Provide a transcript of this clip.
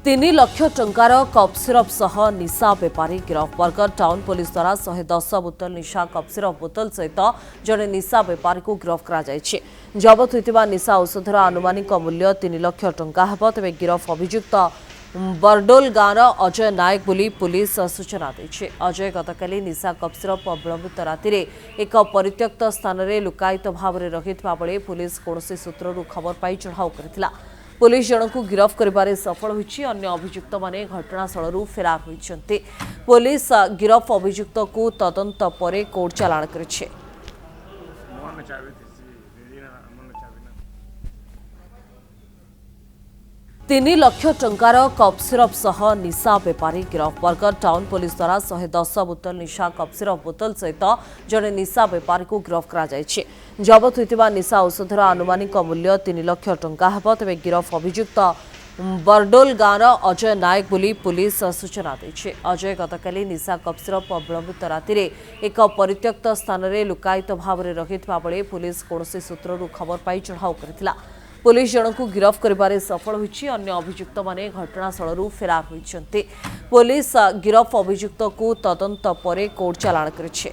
तीन lakh टंकार cup syrup सह निशा बेपारी गिरफ। बरगढ़ टाउन पुलिस द्वारा 110 बोतल निशा कप सिरप बोतल सहित जड़े निशा बेपारी को गिरफ कर जबत होता निशा औषधर आनुमानिक मूल्य 3 लाख टंका हेब। तेज गिरफ अभियुक्त बरडोल गाँवर अजय नायक बोली पुलिस सूचना देछि। अजय गतकाली निशा कप सिरप विलंबित राति एक परित्यक्त स्थान में लुकायित भाव में रही पुलिस कौन सूत्रु खबर पाई चढ़ाऊ करथिला। पुलिस जन को गिरफ करिबारे सफल होइछि। अन्य अभियुक्त माने घटनास्थल फेरार होइछन्ते। पुलिस गिरफ अभियुक्त को तदंत परे कोर्ट चालाण करिछि। 3 लाख टंकार कप सिरप सह निशा बेपारी गिरफ। बरगढ़ टाउन पुलिस द्वारा 110 बोतल निशा कप सिरप बोतल सहित जड़े निशा बेपारी को गिरफ कर जबत होता निशा औषधर आनुमानिक मूल्य 3 लाख टंका हेब। तेज गिरफ अभियुक्त बरडोल गाँवर अजय नायक बोली पुलिस सूचना देछि। अजय गतकाली निशा कप सिरप विलंबित राति एक परित्यक्त स्थान में लुकायित भाव में रही पुलिस कौन सूत्रु खबर पाई चढ़ाऊ करथिला। पुलिस जन को गिरफ करिबारे सफल होइछि। अन्य अभियुक्त माने घटनास्थल फेरार होइछन्ते। पुलिस गिरफ अभियुक्त को तदंत परे कोर्ट चालाण करिछि।